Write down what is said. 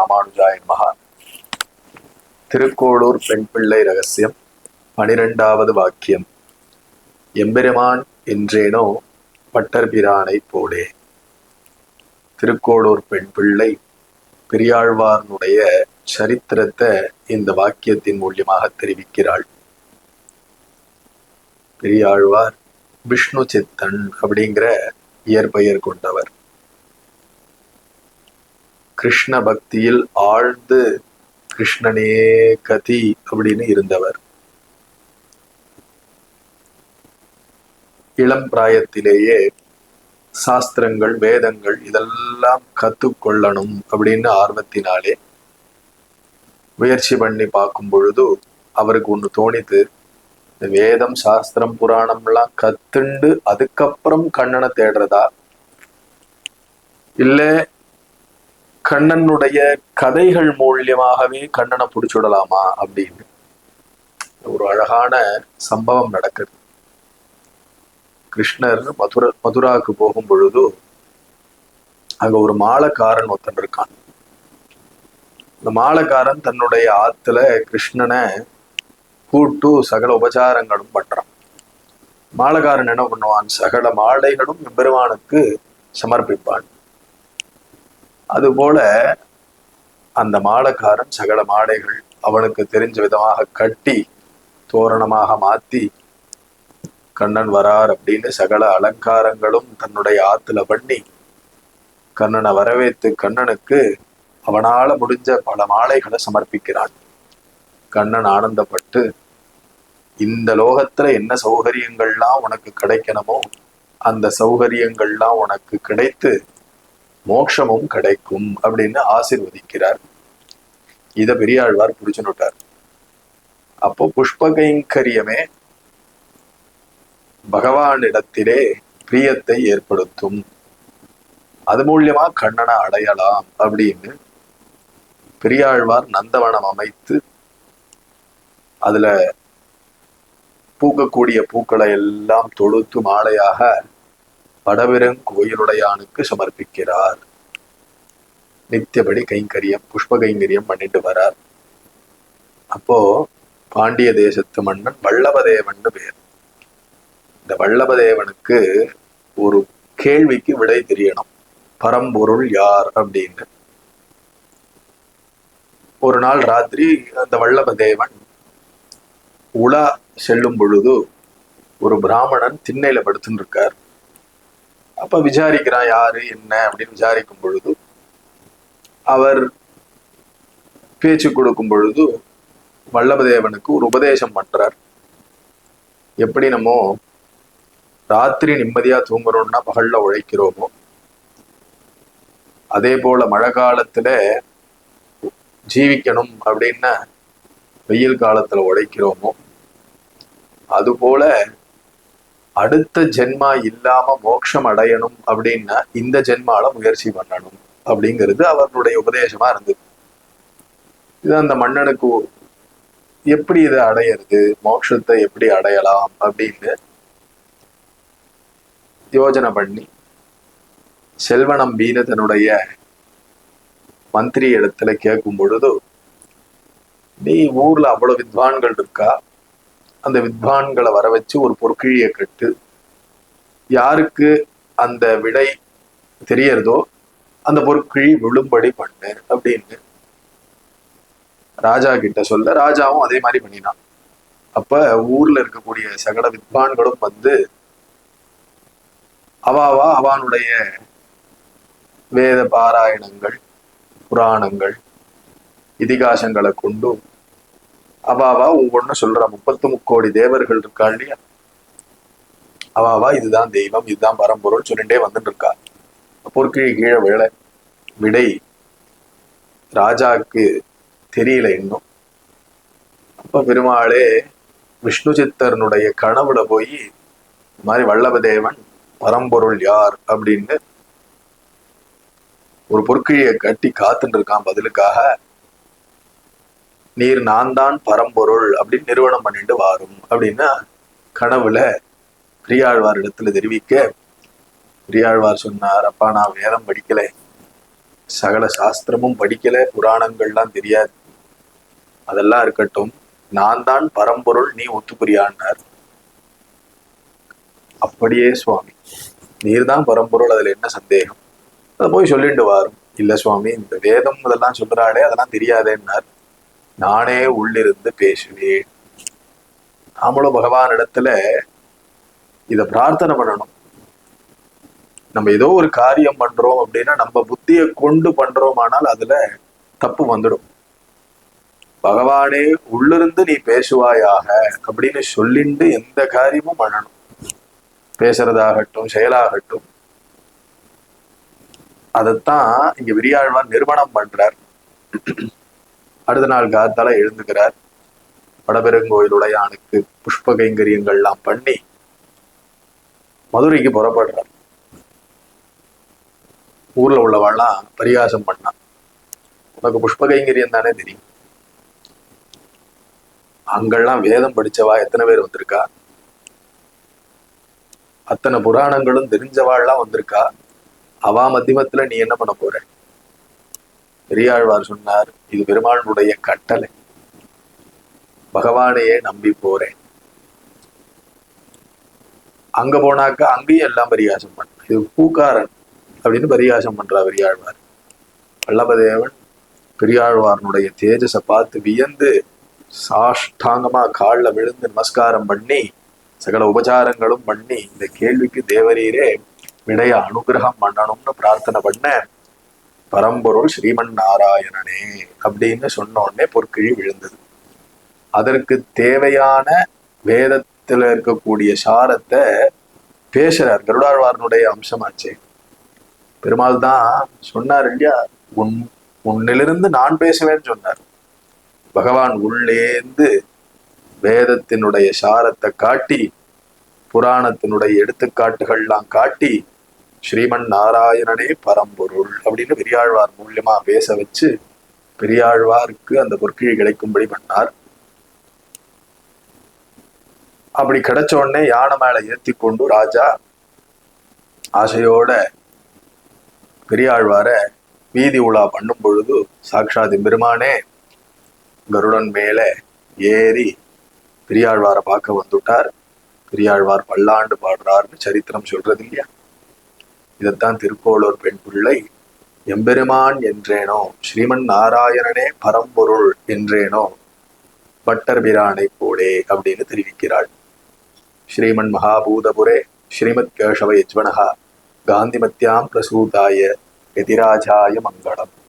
ராமானுஜாய நமஹ. திருக்கோளூர் பெண் பிள்ளை ரகசியம் 12வது வாக்கியம். எம்பெருமான் என்றேனோ பட்டர்பிரானை போலே. திருக்கோளூர் பெண் பிள்ளை பெரியாழ்வார்னுடைய சரித்திரத்தை இந்த வாக்கியத்தின் மூலியமாக தெரிவிக்கிறாள். பெரியாழ்வார் விஷ்ணு சித்தன் அப்படிங்கிற இயற்பெயர் கொண்டவர். கிருஷ்ண பக்தியில் ஆழ்ந்து கிருஷ்ணனே கதி அப்படின்னு இருந்தவர். இளம் பிராயத்திலேயே சாஸ்திரங்கள் வேதங்கள் இதெல்லாம் கத்துக்கொள்ளணும் அப்படின்னு ஆர்வத்தினாலே முயற்சி பண்ணி பார்க்கும் பொழுது அவருக்கு ஒண்ணு தோணித்து, வேதம் சாஸ்திரம் புராணம்லாம் கத்துண்டு அதுக்கப்புறம் கண்ணனை தேடுறதா, இல்ல கண்ணனுடைய கதைகள் மூலியமாகவே கண்ணனை பிடிச்சுடலாமா அப்படின்னு ஒரு அழகான சம்பவம் நடக்குது. கிருஷ்ணர் மதுராவுக்கு போகும் பொழுது அங்க ஒரு மாலைக்காரன் ஒருத்தன் இருக்கான். இந்த மாலைக்காரன் தன்னுடைய ஆத்துல கிருஷ்ணனை கூட்டு சகல உபச்சாரங்களும் பண்றான். மாலைக்காரன் என்ன பண்ணுவான், சகல மாலைகளும் எம்பெருமானுக்கு சமர்ப்பிப்பான். அதுபோல அந்த மாலைக்காரன் சகல மாலைகள் அவனுக்கு தெரிஞ்ச விதமாக கட்டி தோரணமாக மாத்தி கண்ணன் வரார் அப்படின்னு சகல அலங்காரங்களும் தன்னுடைய ஆத்துல பண்ணி கண்ணனை வரவேற்று கண்ணனுக்கு அவனால முடிஞ்ச பல மாலைகளை சமர்ப்பிக்கிறான். கண்ணன் ஆனந்தப்பட்டு, இந்த லோகத்துல என்ன சௌகரியங்கள்லாம் உனக்கு கிடைக்கணுமோ அந்த சௌகரியங்கள்லாம் உனக்கு கிடைத்து மோட்சமும் கிடைக்கும் அப்படின்னு ஆசீர்வதிக்கிறார். இத பெரியாழ்வார் புடிச்சுட்டார். அப்போ புஷ்ப கைங்கரியமே பகவானிடத்திலே பிரியத்தை ஏற்படுத்தும், அது மூலியமா கண்ணனை அடையலாம் அப்படின்னு பெரியாழ்வார் நந்தவனம் அமைத்து அதுல பூக்கக்கூடிய பூக்களை எல்லாம் தொடுத்து மாலையாக வடபெருங்கோயிலுடையானுக்கு சமர்ப்பிக்கிறார். நித்தியபடி கைங்கரியம் புஷ்ப கைங்கரியம் பண்ணிட்டு வரார். அப்போ பாண்டிய தேசத்து மன்னன் வல்லபதேவன் பேர். இந்த வல்லபதேவனுக்கு ஒரு கேள்விக்கு விடை தெரியணும், பரம்பொருள் யார் அப்படின்னு. ஒரு நாள் ராத்திரி அந்த வல்லபதேவன் உலா செல்லும் பொழுது ஒரு பிராமணன் திண்ணையில படுத்துன்னு இருக்கார். அப்ப விசாரிக்கிறான், யாரு என்ன அப்படின்னு விசாரிக்கும் பொழுது அவர் பேச்சு கொடுக்கும் பொழுது வல்லபதேவனுக்கு ஒரு உபதேசம் பண்றார். எப்படி நம்ம ராத்திரி நிம்மதியா தூங்குறோம்னா பகல்ல உழைக்கிறோமோ, அதே போல மழை காலத்துல ஜீவிக்கணும் அப்படின்னா வெயில் காலத்துல உழைக்கிறோமோ, அதுபோல அடுத்த ஜென்மா இல்லாம மோட்சம் அடையணும் அப்படின்னா இந்த ஜென்மால முயற்சி பண்ணணும் அப்படிங்கிறது அவர்களுடைய உபதேசமா இருந்தது. இது அந்த மன்னனுக்கு எப்படி இதை அடையிறது, மோட்சத்தை எப்படி அடையலாம் அப்படின்னு யோஜனை பண்ணி செல்வநம்பின்னு தன்னுடைய மந்திரி இடத்துல கேட்கும் பொழுது, நீ ஊர்ல அவ்வளவு வித்வான்கள் இருக்கா, அந்த வித்வான்களை வர வச்சு ஒரு பொற்கிழியை கட்டு, யாருக்கு அந்த விடை தெரியறதோ அந்த பொற்கிழி விழும்படி பண்ணு அப்படின்னு ராஜா கிட்ட சொல்ல, ராஜாவும் அதே மாதிரி பண்ணினான். அப்ப ஊர்ல இருக்கக்கூடிய சகல வித்வான்களும் வந்து அவாவா அவனுடைய வேத பாராயணங்கள் புராணங்கள் இதிகாசங்களை கொண்டு அவாவா ஒவ்வொன்னும் சொல்ற 33 தேவர்கள் இருக்கா இல்லையா, அவாவா இதுதான் தெய்வம் இதுதான் பரம்பொருள் சொல்லிட்டே வந்துட்டு இருக்கா. பொற்கிழி கீழே விடை ராஜாக்கு தெரியல இன்னும். அப்ப பெருமாளே விஷ்ணு சித்தர்னுடைய கனவுல போய் இந்த மாதிரி வல்லபதேவன் பரம்பொருள் யார் அப்படின்னு ஒரு பொற்கிழியை கட்டி காத்துட்டு இருக்கான் பதிலுக்காக. நீர் நான் தான் பரம்பொருள் அப்படின்னு நிறுவனம் பண்ணிட்டு வாரும் அப்படின்னா கனவுல பெரியாழ்வார் இடத்துல தெரிவிக்க, பெரியாழ்வார் சொன்னார், அப்பா நான் வேதம் படிக்கலை, சகல சாஸ்திரமும் படிக்கல, புராணங்கள்லாம் தெரியாது, அதெல்லாம் இருக்கட்டும், நான் தான் பரம்பொருள், நீ ஒத்துக்குரியான்னார். அப்படியே சுவாமி, நீர் தான் பரம்பொருள், அதுல என்ன சந்தேகம், அதை போய் சொல்லிட்டு வாரும். இல்ல சுவாமி, இந்த வேதம் இதெல்லாம் சொல்றாளே அதெல்லாம் தெரியாதேன்னார். நானே உள்ளிருந்து பேசுவேன். நாமளும் பகவான் இடத்துல இத பிரார்த்தனை பண்ணணும். நம்ம ஏதோ ஒரு காரியம் பண்றோம் அப்படின்னா நம்ம புத்தியை கொண்டு பண்றோமானால் அதுல தப்பு வந்துடும். பகவானே உள்ளிருந்து நீ பேசுவாயாக அப்படின்னு சொல்லிட்டு எந்த காரியமும் பண்ணணும். பேசுறதாகட்டும் செயலாகட்டும். அதைத்தான் இங்க விரியாழ்வார் நிர்மாணம் பண்றார். அடுத்த நாள் காத்தால எழுந்துக்கிறார். வடபெருங்கோயிலுடையானுக்கு புஷ்ப கைங்கரியங்கள்லாம் பண்ணி மதுரைக்கு புறப்படுறார். ஊர்ல உள்ளவாள்லாம் பரிகாசம் பண்ணான். உனக்கு புஷ்ப கைங்கரியம் தானே தெரியும், அங்கெல்லாம் வேதம் படிச்சவா எத்தனை பேர் வந்திருக்கா, அத்தனை புராணங்களும் தெரிஞ்சவாள்லாம் வந்திருக்கா, அவா மத்தியமத்துல நீ என்ன பண்ண போற? பெரியாழ்வார் சொன்னார், இது பெருமாளுடைய கட்டளை, பகவானையே நம்பி போறேன். அங்க போனாக்கா அங்கேயும் எல்லாம் பரிகாசம் பண்ண, இது பூக்காரன் அப்படின்னு பரிகாசம் பண்றா பெரியாழ்வார். வல்லபதேவன் பெரியாழ்வாரனுடைய தேஜஸை பார்த்து வியந்து சாஷ்டாங்கமா காலில் விழுந்து நமஸ்காரம் பண்ணி சகல உபச்சாரங்களும் பண்ணி இந்த கேள்விக்கு தேவரீரே விடைய அனுகிரகம் பண்ணணும்னு பிரார்த்தனை பண்ண, பரம்பொருள் ஸ்ரீமன் நாராயணனே அப்படின்னு சொன்ன உடனே பொற்கிழி விழுந்தது. அதற்கு தேவையான வேதத்துல இருக்கக்கூடிய சாரத்தை பேசுறார். கருடாழ்வாரனுடைய அம்சமாச்சே. பெருமாள் தான் சொன்னார் இல்லையா, உன்னிலிருந்து நான் பேசுவேன்னு சொன்னார். பகவான் உள்ளேந்து வேதத்தினுடைய சாரத்தை காட்டி, புராணத்தினுடைய எடுத்துக்காட்டுகள்லாம் காட்டி, ஸ்ரீமன் நாராயணனே பரம்பொருள் அப்படின்னு பெரியாழ்வார் மூலியமா பேச வச்சு பெரியாழ்வாருக்கு அந்த பொற்கிழி கிடைக்கும்படி பண்ணார். அப்படி கிடைச்ச உடனே யானை மேல ஏத்தி கொண்டு ராஜா ஆசையோட பெரியாழ்வார வீதி உலா பண்ணும் பொழுது சாட்சாத் பெருமானே கருடன் மேல ஏறி பெரியாழ்வாரை பார்க்க வந்துட்டார். பெரியாழ்வார் பல்லாண்டு பாடுறார்னு சரித்திரம் சொல்றது இல்லையா. இதைத்தான் திருக்கோளூர் பெண் பிள்ளை எம்பெருமான் என்றேனோ, ஸ்ரீமன் நாராயணனே பரம்பொருள் என்றேனோ, பட்டர் பிரானை போலே அப்படின்னு தெரிவிக்கிறாள். ஸ்ரீமன் மகாபூதபுரே ஸ்ரீமத் கேசவ யஜ்வனஹா காந்திமத்யாம் பிரசூதாய யதிராஜாய மங்களம்.